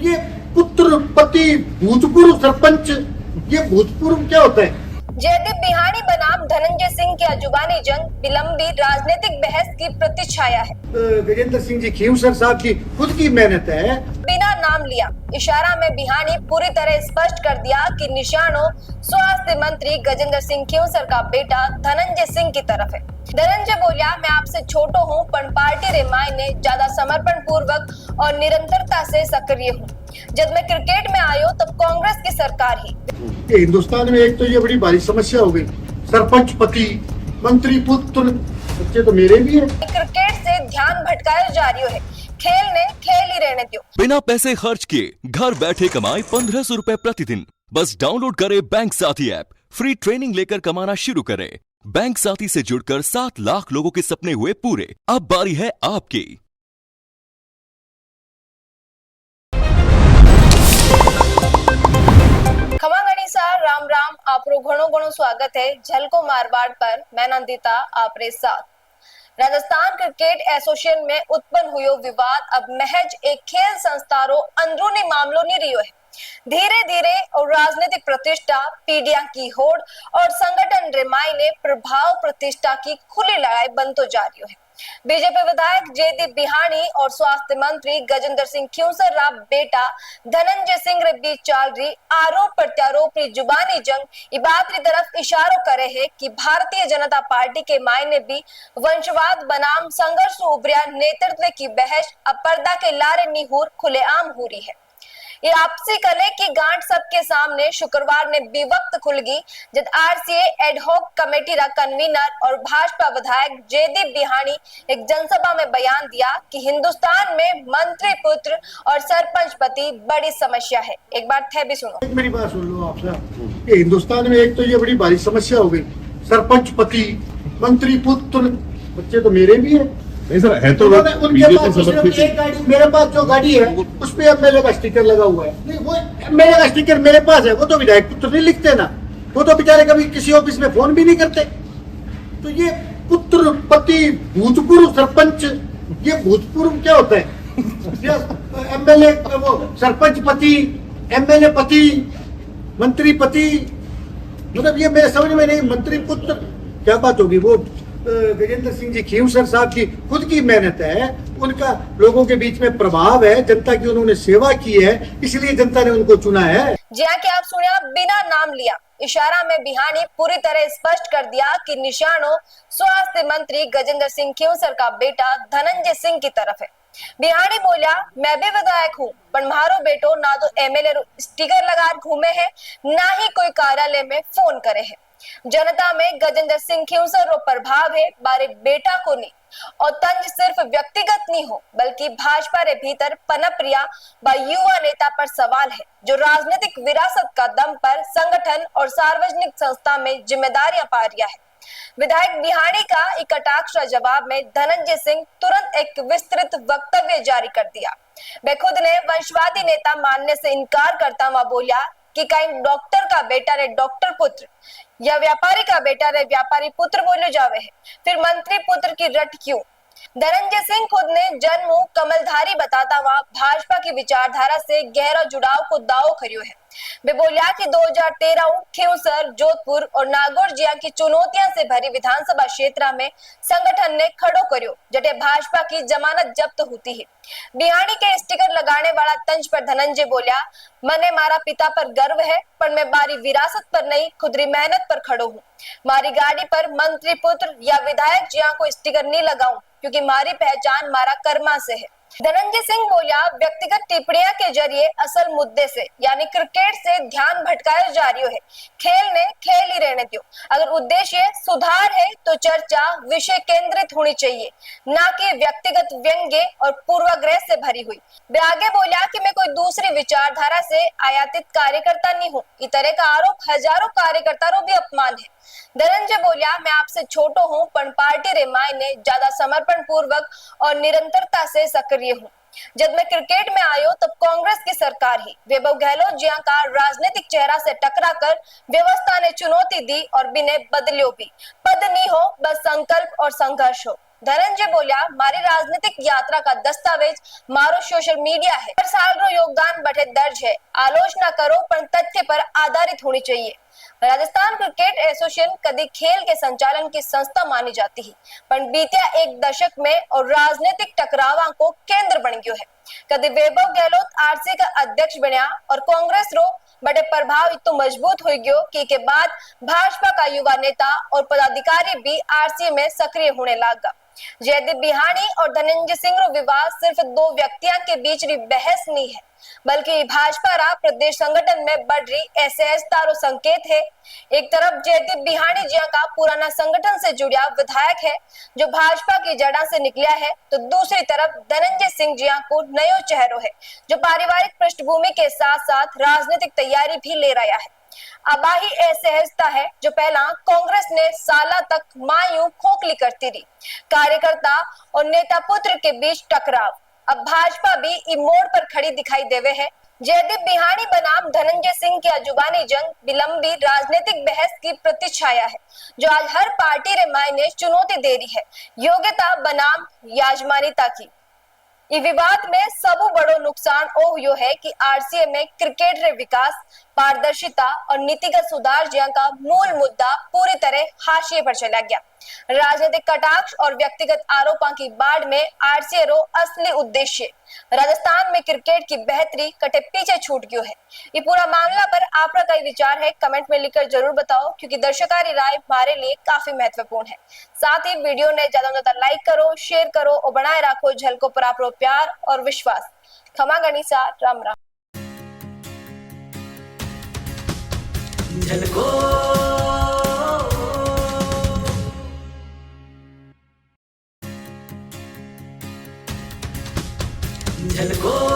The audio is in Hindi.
ये पुत्र पति भूतपूर्व सरपंच, ये भूतपूर्व क्या होता है? जयदीप बिहानी बनाम धनंजय सिंह की जुबानी जंग विलंबी राजनीतिक बहस की प्रतिछाया है। गजेंद्र सिंह जी खींवसर साहब की खुद की मेहनत है। बिना नाम लिया इशारा में बिहानी पूरी तरह स्पष्ट कर दिया कि निशानों स्वास्थ्य मंत्री गजेंद्र सिंह खींवसर का बेटा धनंजय सिंह की तरफ है। धनंजय बोलिया, मैं आपसे छोटो हूँ पर पार्टी रे मायने ज्यादा समर्पण पूर्वक और निरंतरता से सक्रिय हूँ। जब मैं क्रिकेट में आयो तब कांग्रेस की सरकार ही। हिंदुस्तान में एक तो ये बड़ी भारी समस्या हो गई, सरपंच पति मंत्री पुत्र, बच्चे तो मेरे भी है। क्रिकेट से ध्यान भटकाया जा रही है, खेल ने खेल ही रहने दो। बिना पैसे खर्च किए घर बैठे कमाए 1500 रुपए प्रतिदिन। बस डाउनलोड करें बैंक साथी ऐप, फ्री ट्रेनिंग लेकर कमाना शुरू करें। बैंक साथी से जुड़कर 7 लाख लोगों के सपने हुए पूरे। अब बारी है आपकी। खमा गणिसा राम राम, आपरो घणो घणो स्वागत है झलको मारवाड़ पर। मैं नंदिता आपरे साथ। राजस्थान क्रिकेट एसोसिएशन में उत्पन्न हुयो विवाद अब महज एक खेल संस्थारो अंदरूनी मामलो नहीं रहियो है। धीरे धीरे और राजनीतिक प्रतिष्ठा, पीढ़ियां की होड़ और संगठन रेमाई ने प्रभाव प्रतिष्ठा की खुली लड़ाई बनतो जा रही है। बीजेपी विधायक जयदीप बिहानी और स्वास्थ्य मंत्री गजेंद्र सिंह खींवसर रा बेटा धनंजय सिंह रे बीच चल रही आरोप प्रत्यारोप की जुबानी जंग इस बात की तरफ इशारो करे है कि भारतीय जनता पार्टी के मायने भी वंशवाद बनाम संघर्ष उभरिया नेतृत्व की बहस अब पर्दा के लारे निहूर खुलेआम हो रही है। ये आपसी कले की गांठ सबके सामने शुक्रवार ने बेवक्त खुल गई जब आरसीए एडहॉक कमेटी रा कन्वीनर और भाजपा विधायक जयदीप बिहानी एक जनसभा में बयान दिया कि हिंदुस्तान में मंत्री पुत्र और सरपंच पति बड़ी समस्या है। एक बार थे भी सुनो। मेरी बात सुन लो आप साहब, ये हिंदुस्तान में एक तो ये बड़ी भारी समस्या हो गई, सरपंच पति मंत्री पुत्र, बच्चे तो मेरे भी है। नहीं सर, है तो उनके पास सिर्फ एक गाड़ी, मेरे पास जो गाड़ी है उस पे एमएलए का स्टिकर लगा हुआ है। नहीं, वो एमएलए का स्टिकर मेरे पास है, वो तो विधायक पुत्र नहीं लिखते ना, वो तो बेचारे कभी किसी ऑफिस में फोन भी नहीं करते। तो ये पुत्र पति भूतपूर्व सरपंच, ये भूतपूर्व क्या होता है? एमएलए वो सरपंच पति, एमएलए पति, मंत्री पति, मतलब ये मेरे समझ में नहीं। मंत्री पुत्र क्या बात होगी? वो गजेंद्र सिंह जी खींवसर साहब की खुद की मेहनत है, उनका लोगों के बीच में प्रभाव है, जनता की उन्होंने सेवा की है, इसलिए जनता ने उनको चुना है। जी हाँ, कि आप सुनिया बिना नाम लिया इशारा में बिहानी पूरी तरह स्पष्ट कर दिया कि निशानों स्वास्थ्य मंत्री गजेंद्र सिंह खींवसर का बेटा धनंजय सिंह की तरफ है। बिहानी बोला, मैं भी विधायक हूँ पर मारो बेटो ना तो एमएलए स्टिकर लगा घूमे है, ना ही कोई कार्यालय में फोन करे है। जनता में गजेंद्र सिंह खींवसर रो प्रभाव है, बारे बेटा को नहीं। और तंज सिर्फ व्यक्तिगत नहीं हो बल्कि भाजपा रे भीतर पनप्रिया व युवा नेता पर सवाल है, जो राजनीतिक विरासत का दम पर संगठन और सार्वजनिक संस्था में जिम्मेदारियां पा रहा है। विधायक बिहानी का एक कटाक्ष जवाब में धनंजय सिंह तुरंत एक विस्तृत वक्तव्य जारी कर दिया। वे खुद ने वंशवादी नेता मानने से इनकार करता हुआ बोला कि कहीं डॉक्टर का बेटा रे डॉक्टर पुत्र या व्यापारी का बेटा रे व्यापारी पुत्र बोले जावे है, फिर मंत्री पुत्र की रट क्यों? धनंजय सिंह खुद ने जन्म कमलधारी बताता हुआ भाजपा की विचारधारा से गहरा जुड़ाव को दाव खरियो है। वे बोलिया कि 2013 खींवसर, जोधपुर और नागौर जिला की चुनौतियां से भरी विधानसभा क्षेत्र में संगठन ने खड़ो करियो जटे भाजपा की जमानत जब्त होती है। बिहानी के स्टिकर लगाने वाला तंज पर धनंजय बोलिया, मने मारा पिता पर गर्व है पर मैं बारी विरासत पर नहीं, खुदरी मेहनत पर खड़ो हूँ। मारी गाड़ी पर मंत्री पुत्र या विधायक जिया को स्टिकर नहीं लगाऊं क्योंकि मारी पहचान मारा कर्मा से है। धनंजय सिंह बोलिया, व्यक्तिगत टिप्पणियां के जरिए असल मुद्दे से यानी क्रिकेट से ध्यान भटकाया जा रही है, खेल ने खेल ही रहने दो। अगर उद्देश्य सुधार है तो चर्चा विषय केंद्रित होनी चाहिए, ना कि व्यक्तिगत व्यंग्य और पूर्वाग्रह से भरी हुई। वे आगे बोलिया कि मैं कोई दूसरी विचारधारा से आयातित कार्यकर्ता नहीं हूँ। इस तरह का आरोप हजारों कार्यकर्ताओं भी अपमान है। धनंजय बोलिया, मैं आपसे छोटो हूँ पर पार्टी रे मायने ज्यादा समर्पण पूर्वक और निरंतरता से सक्रिय हूँ। जब मैं क्रिकेट में आयो तब कांग्रेस की सरकार ही वैभव गहलोत जिया का राजनीतिक चेहरा से टकरा कर व्यवस्था ने चुनौती दी और बिने बदलियो भी। पद नहीं हो बस संकल्प और संघर्ष हो। धनंजय बोलिया, मारी राजनीतिक यात्रा का दस्तावेज मारो सोशल मीडिया है, हर साल रो योगदान बठे दर्ज है, आलोचना करो पर तथ्य पर आधारित होनी चाहिए। राजस्थान क्रिकेट एसोसिएशन कभी खेल के संचालन की संस्था मानी जाती है, पर बीतिया एक दशक में और राजनीतिक टकरावा को केंद्र बन गयो है। कभी वैभव गहलोत आरसी का अध्यक्ष बनया और कांग्रेस रो बड़े प्रभाव इतो मजबूत हो गयो कि के बाद भाजपा का युवा नेता और पदाधिकारी भी आरसी में सक्रिय होने लगा। जयदीप बिहानी और धनंजय सिंह रो विवाद सिर्फ दो व्यक्तियों के बीच री बहस नहीं है, बल्कि भाजपा रा प्रदेश संगठन में बढ़ रही असहजता रो संकेत है। एक तरफ जयदीप बिहानी जी का पुराना संगठन से जुड़ा विधायक है जो भाजपा की जड़ा से निकला है, तो दूसरी तरफ धनंजय सिंह जी को नयो चेहरो है जो पारिवारिक पृष्ठभूमि के साथ साथ राजनीतिक तैयारी भी ले रहा है। अबाही असहजता है जो पहला कांग्रेस ने साला तक मायूं खोखली करती रही, कार्यकर्ता और नेता पुत्र के बीच टकराव, अब भाजपा भी इमोड़ पर खड़ी दिखाई देवे है। जयदीप बिहानी बनाम धनंजय सिंह की जुबानी जंग विलंबी राजनीतिक बहस की प्रतिछाया है जो आज हर पार्टी रे मायने चुनौती दे रही है, योग्यता बनाम याजमानिता की। ये विवाद में सबू बड़ो नुकसान ओ हुयो है कि आरसीए में क्रिकेट रे विकास, पारदर्शिता और नीतिगत सुधार का मूल मुद्दा पूरी तरह हाशिए पर चला गया। राजनीतिक कटाक्ष और व्यक्तिगत आरोपों की बाढ़ में आरसीए रो असली उद्देश्य राजस्थान में क्रिकेट की बेहतरी कटे पीछे छूट गयो है। ये पूरा मामला पर आपका कई विचार है, कमेंट में लिखकर जरूर बताओ, क्योंकि दर्शकारी राय हमारे लिए काफी महत्वपूर्ण है। साथ ही वीडियो ने ज्यादा से ज्यादा लाइक करो, शेयर करो और बनाए रखो झलको पर आप प्यार और विश्वास। खमा गणिसा, राम राम। झलको